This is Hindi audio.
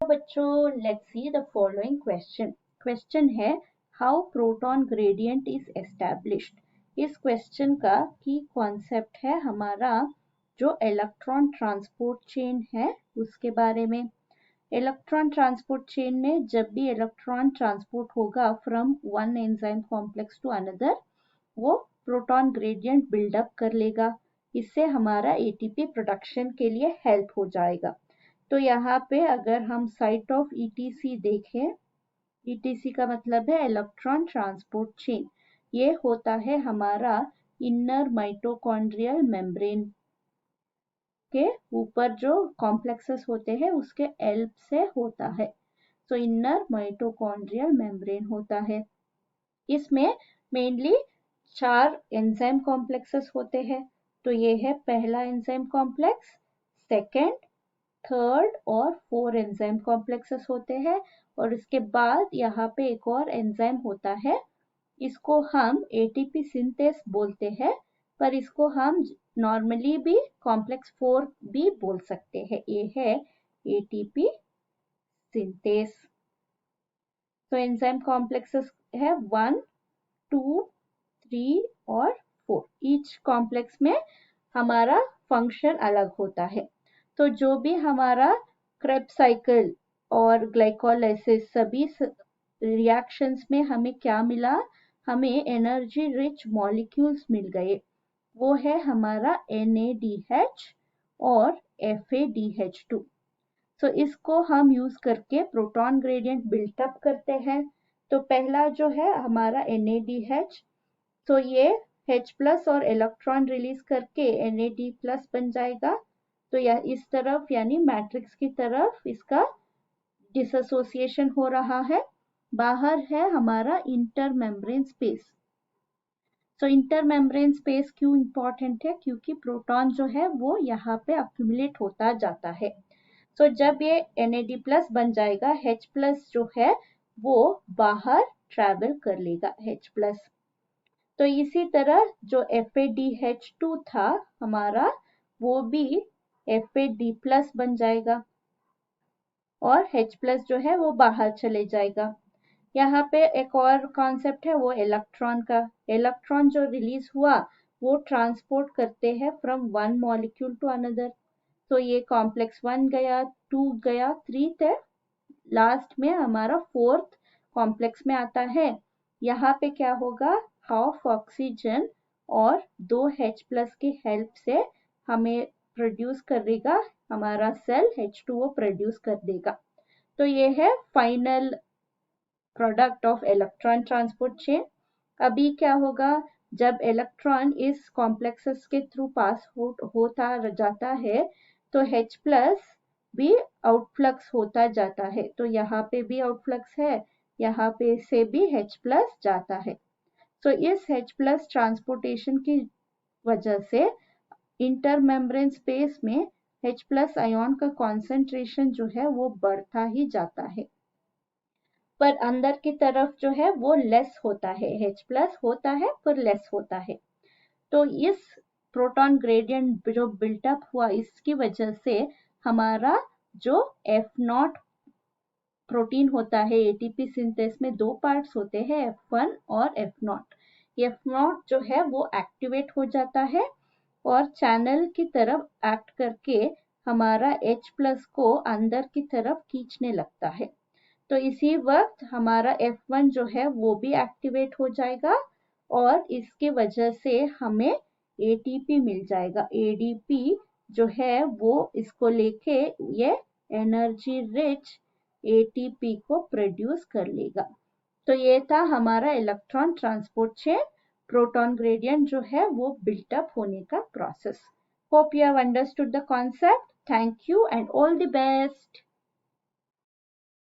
बच्चों, let's see the following question है how proton gradient is established. इस क्वेश्चन का की कॉन्सेप्ट है हमारा जो इलेक्ट्रॉन ट्रांसपोर्ट चेन है उसके बारे में। इलेक्ट्रॉन ट्रांसपोर्ट चेन में जब भी इलेक्ट्रॉन ट्रांसपोर्ट होगा from one enzyme complex to another, वो प्रोटॉन ग्रेडियंट बिल्डअप कर लेगा। इससे हमारा एटीपी प्रोडक्शन के लिए हेल्प हो जाएगा। तो यहाँ पे अगर हम साइट ऑफ ईटीसी देखें, ईटीसी का मतलब है इलेक्ट्रॉन ट्रांसपोर्ट चेन। ये होता है हमारा इनर माइटोकॉन्ड्रियल मेम्ब्रेन के ऊपर जो कॉम्प्लेक्सेस होते हैं उसके हेल्प से होता है। तो इनर माइटोकॉन्ड्रियल मेम्ब्रेन होता है। इसमें मेनली 4 एंजाइम कॉम्प्लेक्सेस होते हैं। तो ये है पहला एंजाइम कॉम्प्लेक्स, सेकेंड, थर्ड और 4 एंजाइम कॉम्प्लेक्सेस होते हैं। और इसके बाद यहाँ पे एक और एंजाइम होता है, इसको हम एटीपी सिंथेस बोलते हैं, पर इसको हम नॉर्मली भी कॉम्प्लेक्स 4 भी बोल सकते हैं। ये है एटीपी सिंथेस। तो एंजाइम कॉम्प्लेक्सेस है 1, 2, 3 और 4। ईच कॉम्प्लेक्स में हमारा फंक्शन अलग होता है। तो जो भी हमारा क्रेब्स साइकिल और ग्लाइकोलाइसिस सभी रिएक्शंस में हमें क्या मिला, हमें एनर्जी रिच मॉलिक्यूल्स मिल गए। वो है हमारा NADH और FADH2। तो इसको हम यूज करके प्रोटॉन ग्रेडियंट बिल्टअप करते हैं। तो पहला जो है हमारा NADH, तो ये H प्लस और इलेक्ट्रॉन रिलीज करके NAD प्लस बन जाएगा। तो यह इस तरफ यानी मैट्रिक्स की तरफ इसका डिसोसिएशन हो रहा है। बाहर है हमारा इंटर मेम्ब्रेन स्पेस। तो इंटर मेम्ब्रेन स्पेस क्यों इंपॉर्टेंट है, क्योंकि प्रोटॉन जो है वो यहाँ पे अक्यूमुलेट होता जाता है। तो जब ये NAD प्लस बन जाएगा, H प्लस जो है वो बाहर ट्रैवल कर लेगा H प्लस। तो इसी तरह जो FADH2 था हमारा, वो भी FAD प्लस बन जाएगा और H प्लस जो है वो बाहर चले जाएगा। यहाँ पे एक और कॉन्सेप्ट है वो इलेक्ट्रॉन का। इलेक्ट्रॉन जो रिलीज हुआ वो ट्रांसपोर्ट करते हैं from one molecule to another. तो ये कॉम्प्लेक्स 1 गया, 2 गया, 3 है, लास्ट में हमारा 4th कॉम्प्लेक्स में आता है। यहाँ पे क्या होगा, हाफ ऑक्सीजन और 2 H प्लस की हेल्प से हमें प्रोड्यूस करेगा, हमारा सेल H2O प्रोड्यूस कर देगा। तो ये है final product of electron transport chain. अभी क्या होगा, जब इलेक्ट्रॉन इस कॉम्प्लेक्सेस के थ्रू पास होता जाता है तो H प्लस भी आउटफ्लक्स होता जाता है। तो यहाँ पे भी आउटफ्लक्स है, यहाँ पे से भी H प्लस जाता है। तो इस H प्लस ट्रांसपोर्टेशन की वजह से इंटर मेम्ब्रेन स्पेस में H प्लस आयन का कॉन्सेंट्रेशन जो है वो बढ़ता ही जाता है, पर अंदर की तरफ जो है वो लेस होता है। H प्लस होता है पर लेस होता है। तो इस प्रोटॉन ग्रेडियंट जो बिल्टअप हुआ इसकी वजह से हमारा जो F0 प्रोटीन होता है, एटीपी सिंथेस में 2 पार्ट्स होते हैं, F1 और F0। F0 जो है वो एक्टिवेट हो जाता है और चैनल की तरफ एक्ट करके हमारा H प्लस को अंदर की तरफ खींचने लगता है। तो इसी वक्त हमारा F1 जो है वो भी एक्टिवेट हो जाएगा और इसकी वजह से हमें ATP मिल जाएगा। ADP जो है वो इसको लेके ये एनर्जी रिच ATP को प्रोड्यूस कर लेगा। तो ये था हमारा electron transport chain, proton gradient जो है वो बिल्टअप होने का process. Hope you have understood the concept. Thank you and all the best.